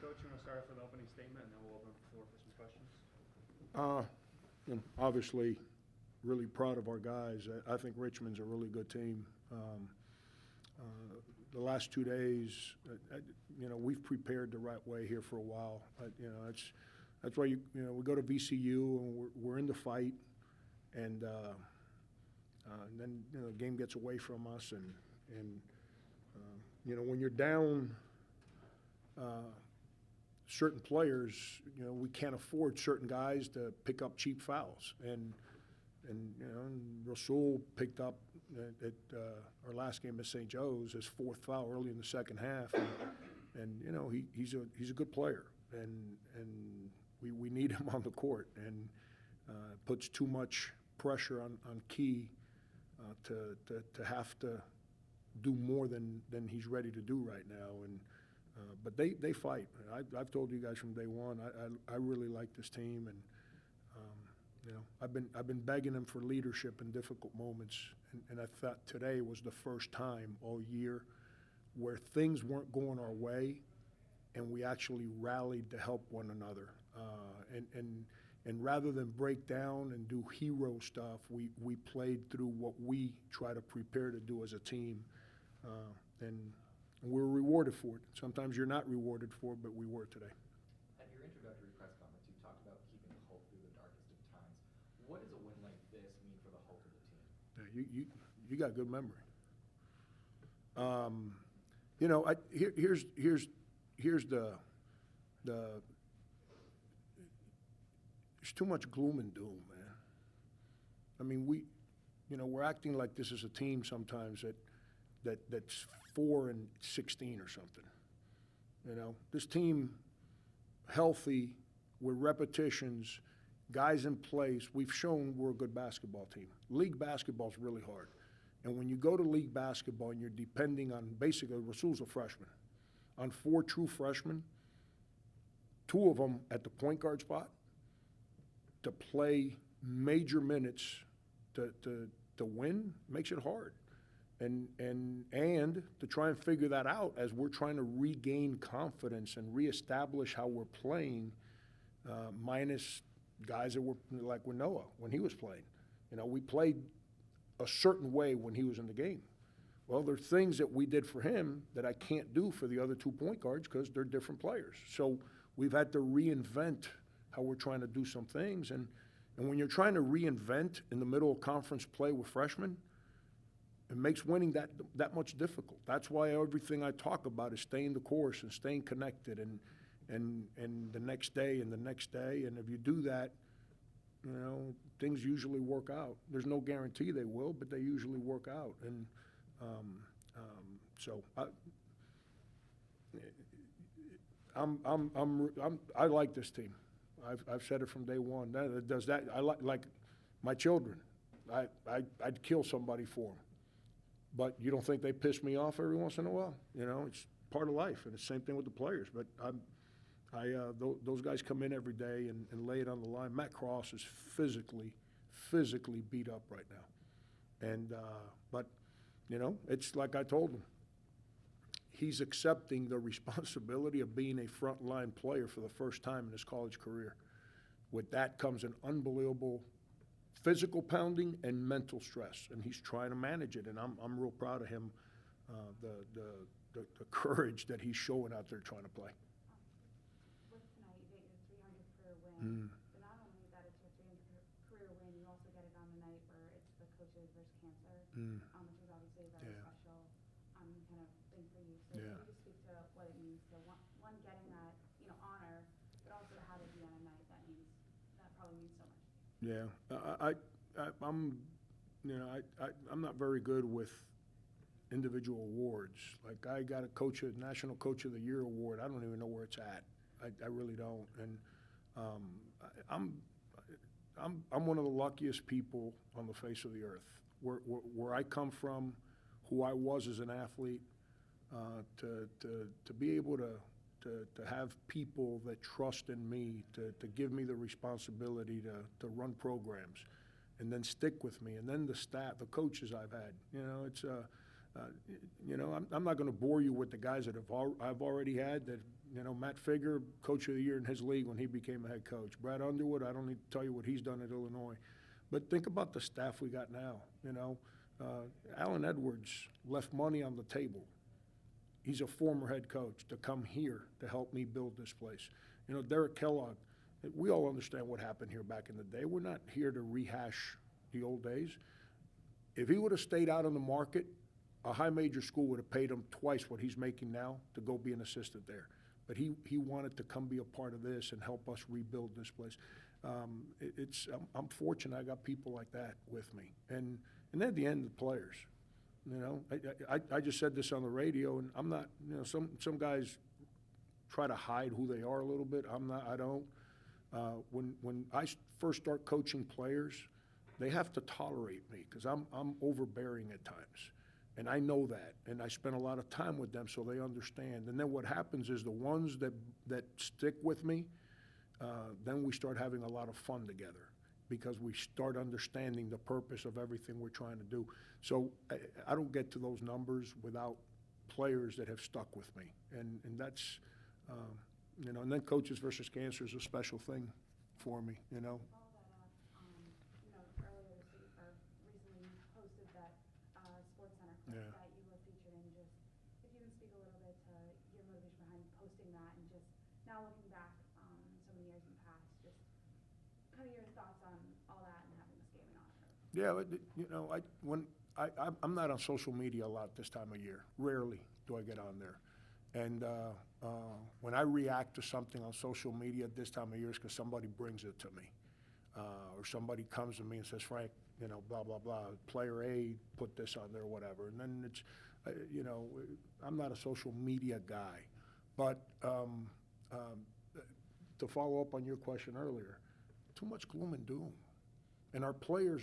Coach, you want to start off with an opening statement, and then we'll open up the floor for some questions? Obviously, really proud of our guys. I think Richmond's a really good team. The last 2 days, we've prepared the right way here for a while. That's why we go to VCU and we're in the fight, and then the game gets away from us, and when you're down certain players, we can't afford certain guys to pick up cheap fouls, and Rasul picked up at our last game at St. Joe's his 4th foul early in the second half, and he's a good player, and we need him on the court, and puts too much pressure on Key to have to do more than he's ready to do right now, and but they fight. I've told you guys from day one, I really like this team, and I've been begging them for leadership in difficult moments, and I thought today was the first time all year where things weren't going our way, and we actually rallied to help one another. And rather than break down and do hero stuff, we played through what we try to prepare to do as a team, and we're rewarded for it. Sometimes you're not rewarded for it, but we were today. At your introductory press conference, you talked about keeping hope through the darkest of times. What does a win like this mean for the hope of the team? Yeah, you got good memory. Here's the there's too much gloom and doom, man. I mean, we're acting like this is a team sometimes that's 4-16 or something. This team, healthy, with repetitions, guys in place, we've shown we're a good basketball team. League basketball is really hard. And when you go to league basketball and you're depending on, basically, Rasul's a freshman. On 4 true freshmen, 2 of them at the point guard spot, to play major minutes to win makes it hard. And to try and figure that out as we're trying to regain confidence and reestablish how we're playing, minus guys that were like with Noah when he was playing. We played a certain way when he was in the game. Well, there's things that we did for him that I can't do for the other 2 point guards because they're different players. So we've had to reinvent how we're trying to do some things. And when you're trying to reinvent in the middle of conference play with freshmen, it makes winning that much difficult. That's why everything I talk about is staying the course and staying connected and the next day and the next day. And if you do that, things usually work out. There's no guarantee they will, but they usually work out. And so I like this team. I've said it from day one. I like my children. I'd kill somebody for them. But you don't think they piss me off every once in a while? It's part of life, and it's the same thing with the players. But those guys come in every day and lay it on the line. Matt Cross is physically beat up right now. And but it's like I told him. He's accepting the responsibility of being a frontline player for the first time in his college career. With that comes an unbelievable physical pounding and mental stress, and he's trying to manage it. And I'm real proud of him, the courage that he's showing out there trying to play. With tonight, you get your 300th career win. But not only that it's your 300th career win, you also get it on the night where it's the coaches versus cancer, which is obviously a very special kind of thing for you. So can you just speak to what it means to one getting that honor, but also to have it be on a night that probably means so much. Yeah, I'm not very good with individual awards. Like I got a National Coach of the Year award. I don't even know where it's at. I really don't. And I'm one of the luckiest people on the face of the earth. Where I come from, who I was as an athlete, to be able to have people that trust in me, to give me the responsibility to run programs, and then stick with me, and then the staff, the coaches I've had. I'm not going to bore you with the guys that I've already had that You know, Matt Figger, Coach of the Year in his league when he became a head coach. Brad Underwood, I don't need to tell you what he's done at Illinois. But think about the staff we got now, you know. Alan Edwards left money on the table. He's a former head coach to come here to help me build this place. You know, Derek Kellogg, we all understand what happened here back in the day. We're not here to rehash the old days. If he would have stayed out on the market, a high major school would have paid him twice what he's making now to go be an assistant there. But he wanted to come be a part of this and help us rebuild this place. I'm fortunate I got people like that with me. And at the end, the players. You know, I just said this on the radio, and I'm not, you know, some guys try to hide who they are a little bit. I don't. When I first start coaching players, they have to tolerate me because I'm overbearing at times. And I know that, and I spend a lot of time with them so they understand. And then what happens is the ones that stick with me, then we start having a lot of fun together because we start understanding the purpose of everything we're trying to do. So I don't get to those numbers without players that have stuck with me. And that's, you know, and then coaches versus cancer is a special thing for me, you know. Follow that up, you know, earlier this week, or recently posted that Sports Center clip Yeah. that you were featured in. Just if you can speak a little bit to your motivation behind posting that, and just now looking back so many years in the past, just kind of your thoughts on all that and having this game in honor. Yeah, but, you know, I'm not on social media a lot this time of year. Rarely do I get on there. And when I react to something on social media at this time of year, it's because somebody brings it to me. Or somebody comes to me and says, Frank, you know, blah, blah, blah, player A put this on there, whatever. And then it's, you know, I'm not a social media guy. But to follow up on your question earlier, too much gloom and doom. And our players,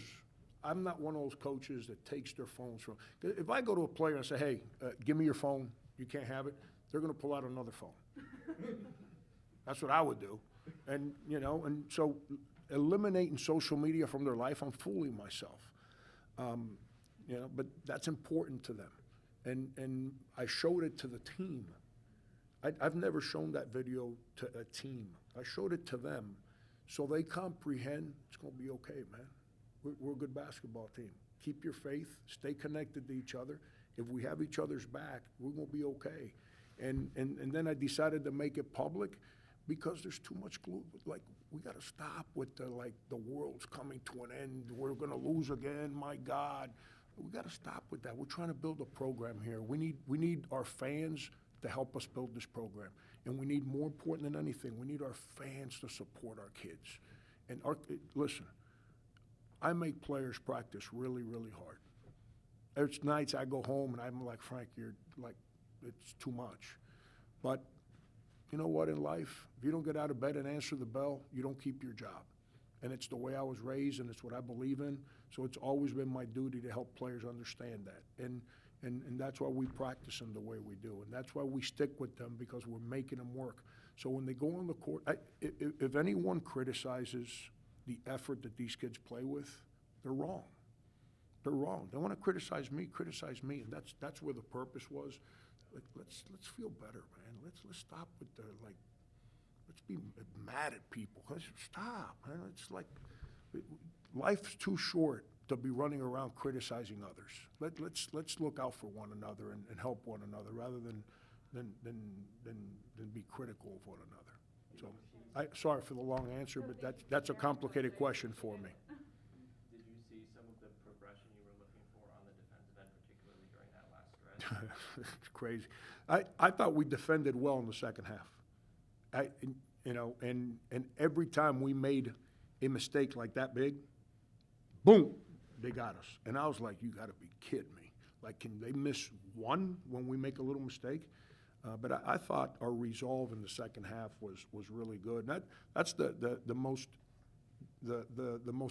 I'm not one of those coaches that takes their phones from. If I go to a player and say, hey, give me your phone, you can't have it, they're going to pull out another phone. That's what I would do. And, you know, and so eliminating social media from their life, I'm fooling myself. You know, but that's important to them. And I showed it to the team. I've never shown that video to a team. I showed it to them so they comprehend it's going to be okay, man. We're a good basketball team. Keep your faith. Stay connected to each other. If we have each other's back, we're going to be okay. And then I decided to make it public because there's too much glue. Like, we got to stop with the world's coming to an end. We're going to lose again. My God. We got to stop with that. We're trying to build a program here. We need our fans to help us build this program. And we need, more important than anything, we need our fans to support our kids. And listen, I make players practice really, really hard. There's nights I go home and I'm like, Frank, you're like, it's too much. But you know what, in life, if you don't get out of bed and answer the bell, you don't keep your job. And it's the way I was raised and it's what I believe in. So it's always been my duty to help players understand that. And that's why we practice them the way we do. And that's why we stick with them, because we're making them work. So when they go on the court, if anyone criticizes the effort that these kids play with, they're wrong. They're wrong. They want to criticize me, and that's where the purpose was. Let's feel better, man. Let's stop with the let's be mad at people. Let's stop, man. It's like life's too short to be running around criticizing others. Let's look out for one another and help one another rather than be critical of one another. So, sorry for the long answer, but that's a complicated question for me. Did you see some of the progression you were looking for on the defensive end, particularly during that last stretch? It's crazy. I thought we defended well in the second half. You know, and every time we made a mistake like that big, boom, they got us. And I was like, you got to be kidding me. Like, can they miss one when we make a little mistake? But I thought our resolve in the second half was really good. And that's the most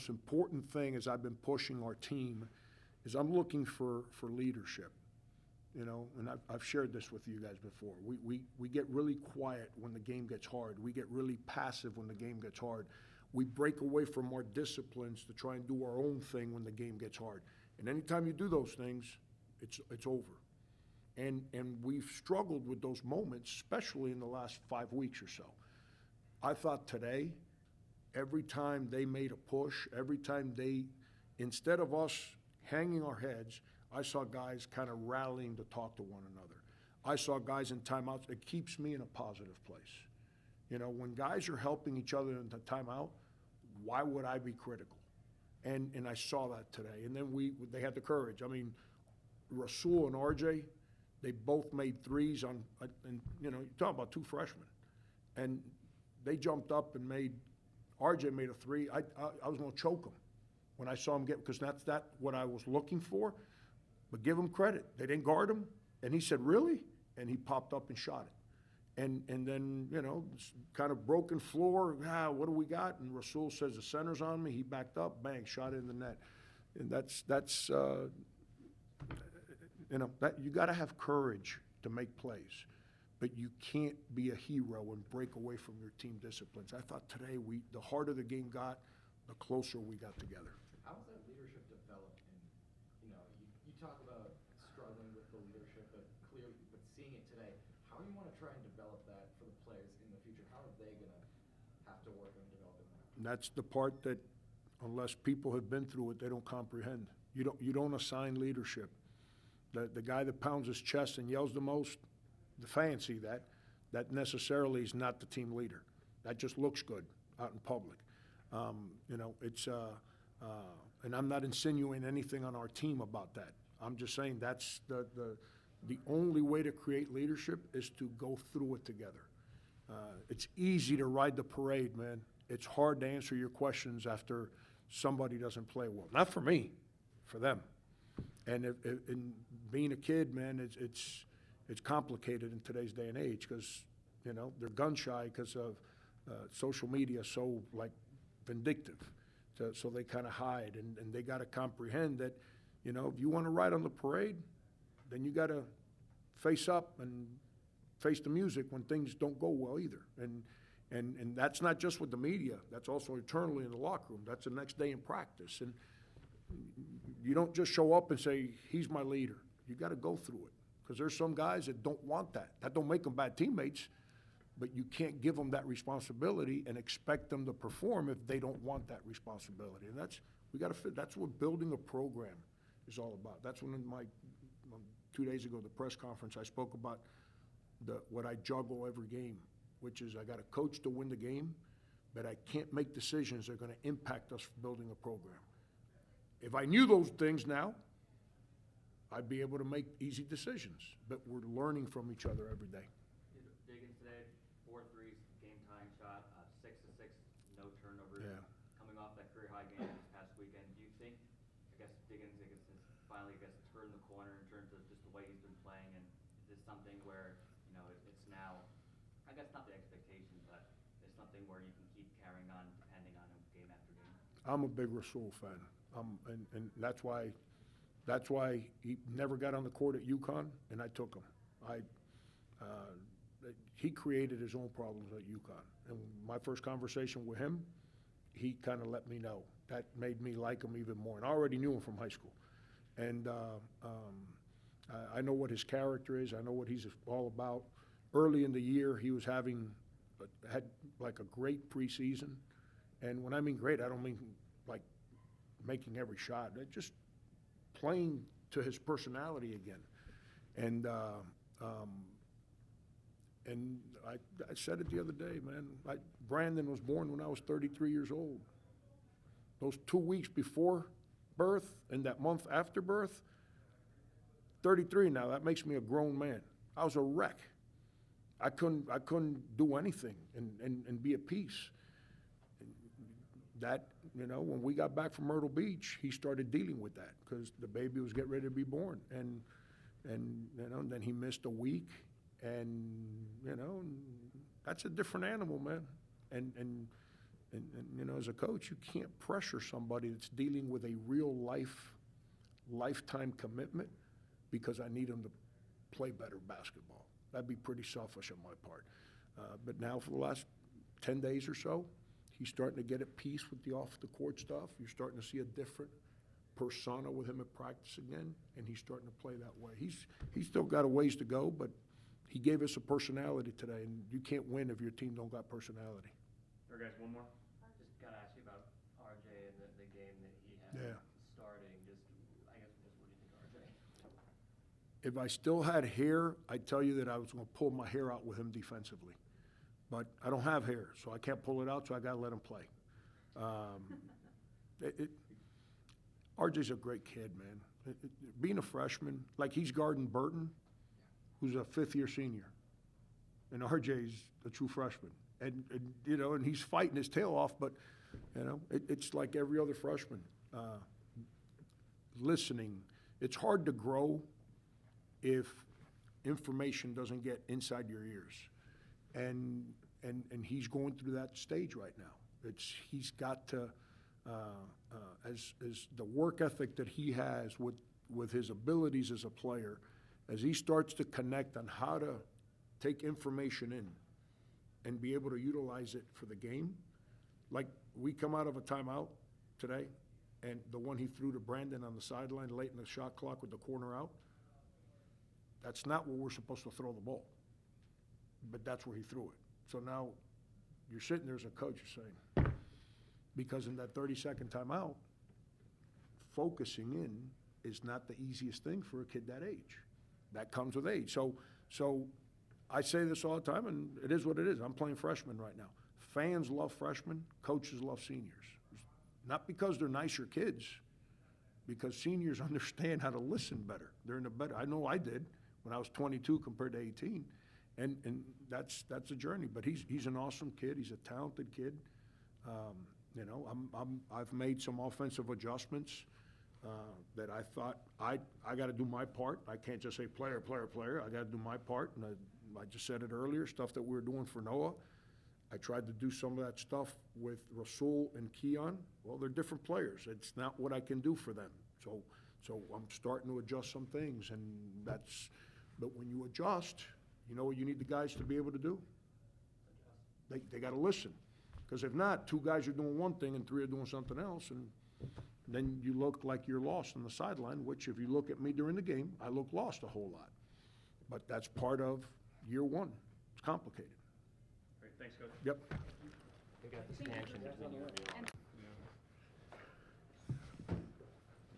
important thing as I've been pushing our team is I'm looking for leadership. You know, and I've shared this with you guys before. We get really quiet when the game gets hard. We get really passive when the game gets hard. We break away from our disciplines to try and do our own thing when the game gets hard. And anytime you do those things, it's over. And we've struggled with those moments, especially in the last 5 weeks or so. I thought today, every time they made a push, every time instead of us hanging our heads, I saw guys kind of rallying to talk to one another. I saw guys in timeouts. It keeps me in a positive place. You know, when guys are helping each other in the timeout, why would I be critical? And I saw that today. And then they had the courage. I mean, Rasul and RJ, they both made threes and you know, you're talking about two freshmen. And they jumped up and RJ made a three. I was going to choke him when I saw him because that's what I was looking for. But give him credit. They didn't guard him. And he said, really? And he popped up and shot it. And then, you know, kind of broken floor. What do we got? And Rasul says, the center's on me. He backed up, bang, shot it in the net. And that's you know, that you got to have courage to make plays. But you can't be a hero and break away from your team disciplines. I thought today the harder the game got, the closer we got together. How has that leadership developed? And, you know, you talk about struggling with the leadership, but seeing it today, how do you want to try and develop that for the players in the future? How are they going to have to work on developing that? And that's the part that, unless people have been through it, they don't comprehend. You don't assign leadership. The guy that pounds his chest and yells the most, the fans see that necessarily is not the team leader. That just looks good out in public. You know, it's and I'm not insinuating anything on our team about that. I'm just saying that's the only way to create leadership is to go through it together. It's easy to ride the parade, man. It's hard to answer your questions after somebody doesn't play well. Not for me, for them. And in being a kid, man, it's complicated in today's day and age because, you know, they're gun shy because of social media so, like, vindictive. So they kind of hide, and they got to comprehend that, you know, if you want to ride on the parade, then you got to face up and face the music when things don't go well either. And that's not just with the media. That's also internally in the locker room. That's the next day in practice. And you don't just show up and say, he's my leader. You got to go through it. Because there's some guys that don't want that. That don't make them bad teammates, but you can't give them that responsibility and expect them to perform if they don't want that responsibility. And that's what building a program is all about. That's when 2 days ago, the press conference, I spoke about what I juggle every game, which is I got a coach to win the game, but I can't make decisions that are going to impact us building a program. If I knew those things now, I'd be able to make easy decisions, but we're learning from each other every day. Diggins today, 4 threes, game-tying shot, 6 of 6, no turnovers. Yeah. Coming off that career-high game this past weekend, do you think, Diggins has finally, turned the corner in terms of just the way he's been playing, and is this something where, you know, it's now, not the expectation, but it's something where you can keep carrying on depending on him game after game? I'm a big Rasul fan, and that's why he never got on the court at UConn, and I took him. He created his own problems at UConn, and my first conversation with him, he kind of let me know. That made me like him even more, and I already knew him from high school. And I know what his character is. I know what he's all about. Early in the year, he was had like a great preseason. And when I mean great, I don't mean like making every shot. Just playing to his personality again. And I said it the other day, man. Brandon was born when I was 33 years old. Those 2 weeks before birth and that month after birth, 33 now, that makes me a grown man. I was a wreck. I couldn't do anything and be at peace. That, you know, when we got back from Myrtle Beach, he started dealing with that because the baby was getting ready to be born. And you know, then he missed a week, and, you know, that's a different animal, man. And you know, as a coach, you can't pressure somebody that's dealing with a real lifetime commitment because I need him to play better basketball. That'd be pretty selfish on my part. But now for the last 10 days or so, he's starting to get at peace with the off-the-court stuff. You're starting to see a different persona with him at practice again, and he's starting to play that way. He's still got a ways to go, but he gave us a personality today, and you can't win if your team don't got personality. All right, guys, one more. Just gotta ask you about RJ and the game that he had Yeah. starting. Just, I guess, just what do you think, RJ? If I still had hair, I'd tell you that I was gonna pull my hair out with him defensively. But I don't have hair, so I can't pull it out, so I gotta let him play. RJ's a great kid, man. Being a freshman, like he's guarding Burton, who's a fifth-year senior, and RJ's a true freshman. And you know, and he's fighting his tail off, but, you know, it's like every other freshman. Listening, it's hard to grow if information doesn't get inside your ears. And he's going through that stage right now. He's got to, as the work ethic that he has with his abilities as a player, as he starts to connect on how to take information in and be able to utilize it for the game. Like, we come out of a timeout today, and the one he threw to Brandon on the sideline late in the shot clock with the corner out, that's not where we're supposed to throw the ball. But that's where he threw it. So now you're sitting there as a coach, you're saying, because in that 30-second timeout, focusing in is not the easiest thing for a kid that age. That comes with age. So I say this all the time, and it is what it is. I'm playing freshmen right now. Fans love freshmen, coaches love seniors. Not because they're nicer kids, because seniors understand how to listen better. They're in a better, I know I did when I was 22 compared to 18. And that's a journey. But he's an awesome kid. He's a talented kid. You know, I've made some offensive adjustments that I thought I got to do my part. I can't just say player. I got to do my part. And I just said it earlier, stuff that we were doing for Noah. I tried to do some of that stuff with Rasul and Keon. Well, they're different players. It's not what I can do for them. So I'm starting to adjust some things, and but when you adjust, you know what you need the guys to be able to do? They got to listen. Because if not, two guys are doing one thing and three are doing something else, and then you look like you're lost on the sideline, which if you look at me during the game, I look lost a whole lot. But that's part of year one. It's complicated. Great, thanks, Coach. Yep. We got the stanchion between you and me.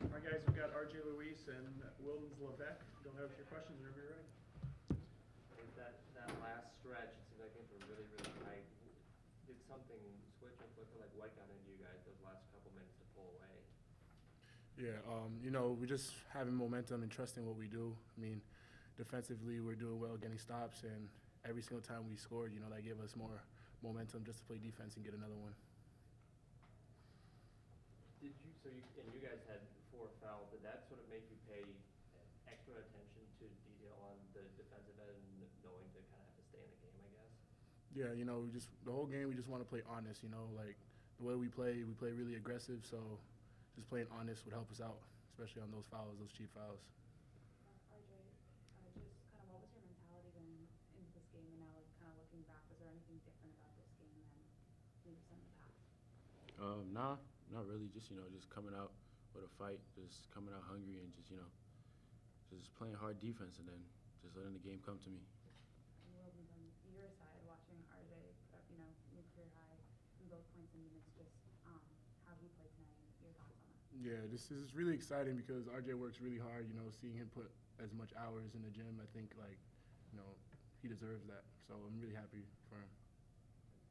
All right, guys, we've got RJ Luis and Wildens Levesque. Go ahead with your questions whenever you're ready. I think that last stretch, it seemed like things were really, really tight. Did something switch and flip, like what got into you guys those last couple minutes to pull away? Yeah, you know, we're just having momentum and trusting what we do. I mean, defensively, we're doing well getting stops, and every single time we scored, you know, that gave us more momentum just to play defense and get another one. And you guys had 4 fouls. Did that sort of make you pay extra attention to detail on the defensive end, knowing to kind of have to stay in the game, I guess? Yeah, you know, the whole game, we just want to play honest, you know, like the way we play really aggressive, so just playing honest would help us out, especially on those fouls, those cheap fouls. RJ, just kind of what was your mentality going into this game, and now like kind of looking back, was there anything different about this game than maybe some in the past? Nah, not really. Just, you know, just coming out with a fight, just coming out hungry, and just, you know, just playing hard defense, and then just letting the game come to me. And Wilden, on your side, watching RJ put up, you know, new career high in both points and minutes, just how he played tonight and your thoughts on that? Yeah, this is really exciting because RJ works really hard, you know, seeing him put as much hours in the gym, I think, like, you know, he deserves that. So I'm really happy for him.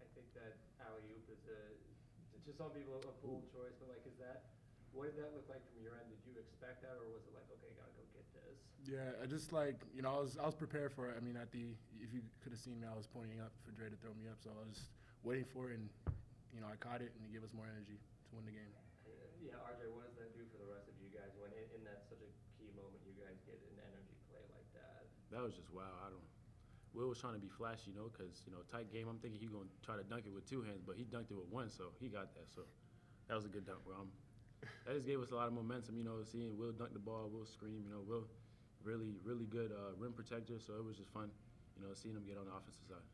I think that alley-oop is to some people a bold choice, but like, what did that look like from your end? Did you expect that, or was it like, okay, gotta go get this? Yeah, I just like, you know, I was prepared for it. I mean, if you could have seen me, I was pointing up for Dre to throw me up, so I was waiting for it, and, you know, I caught it, and it gave us more energy to win the game. Yeah, RJ, what does that do for the rest of you guys when in that such a key moment you guys get an energy play like that? That was just wow. Will was trying to be flashy, you know, because, you know, tight game. I'm thinking he going to try to dunk it with 2 hands, but he dunked it with 1, so he got that. So that was a good dunk, bro. That just gave us a lot of momentum, you know, seeing Will dunk the ball, Will scream, you know, Will really, really good rim protector, so it was just fun, you know, seeing him get on the offensive side.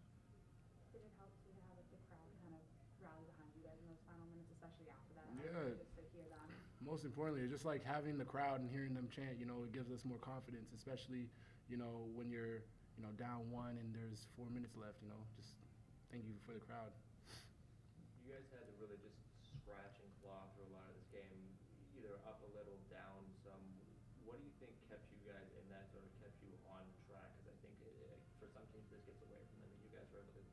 Did it help to have like, the crowd kind of rally behind you guys in those final minutes, especially after that? Yeah. Just to hear them. most importantly, it's just like having the crowd and hearing them chant, you know, it gives us more confidence, especially, you know, when you're, you know, down 1 and there's 4 minutes left, you know, just thank you for the crowd. You guys had to really just scratch and claw through a lot of this game, either up a little, down some. What do you think kept you guys in that, sort of kept you on track? Because I think for some teams this gets away from them, and you guys were able to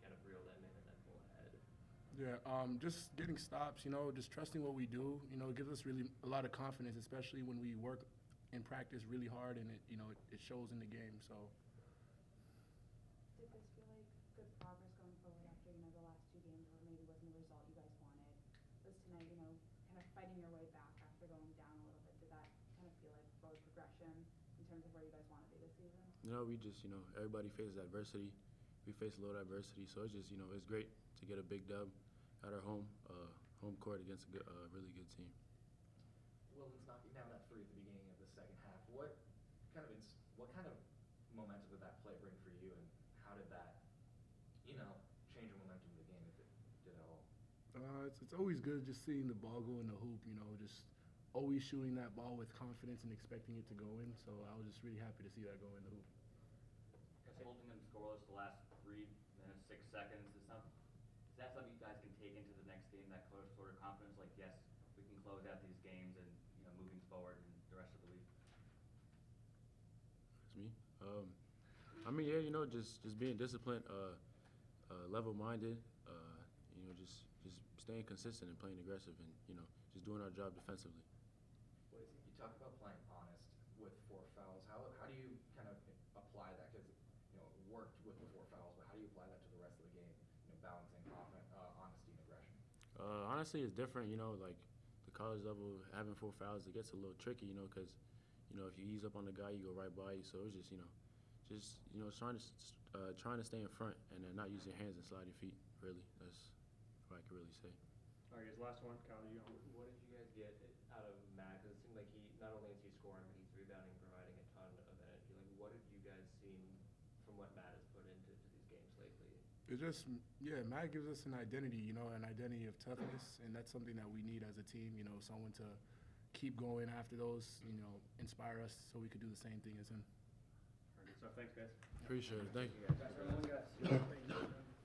kind of reel them in and then pull ahead. Yeah, just getting stops, you know, just trusting what we do, you know, it gives us really a lot of confidence, especially when we work in practice really hard and it, you know, it shows in the game, so. Did this feel like good progress going forward after, you know, the last 2 games where maybe wasn't the result you guys wanted? Was tonight, you know, kind of fighting your way back after going down a little bit? Did that kind of feel like forward progression in terms of where you guys want to be this season? You know, we just, you know, everybody faces adversity. We face a lot of adversity, so it's just, you know, it's great to get a big dub at our home court against a really good team. Wilton's knocking down that 3 at the beginning of the second half. What kind of momentum did that play bring for you, and how did that, you know, change the momentum of the game, if it did at all? It's always good just seeing the ball go in the hoop, you know, just always shooting that ball with confidence and expecting it to go in, so I was just really happy to see that go in the hoop. I guess holding them scoreless the last 3 minutes, 6 seconds is that something you guys can take into the next game, that sort of confidence, like, yes, we can close out these games and, you know, moving forward in the rest of the week? It's me. I mean, yeah, you know, just being disciplined, level-minded, you know, just staying consistent and playing aggressive, and, you know, just doing our job defensively. What is it? You talk about playing honest with 4 fouls. How do you kind of apply that? Because, you know, it worked with the 4 fouls, but how do you apply that to the rest of the game? You know, balancing honesty and aggression. Honestly, it's different, you know, like the college level, having 4 fouls, it gets a little tricky, you know, because, you know, if you ease up on the guy, you go right by you. So it's just, you know, trying to stay in front and then not use your hands and slide your feet, really. That's what I can really say. All right, guys, last one. Kyle, you go. What did you guys get out of Matt? Because it seemed like not only is he scoring, but he's rebounding, providing a ton of energy. Like, what have you guys seen from what Matt has put into these games lately? It's just, yeah, Matt gives us an identity, you know, an identity of toughness, and that's something that we need as a team, you know, someone to keep going after those, you know, inspire us so we could do the same thing as him. All right, good stuff. Thanks, guys. Appreciate it. Thank you. Thanks, everyone, guys. Thank you.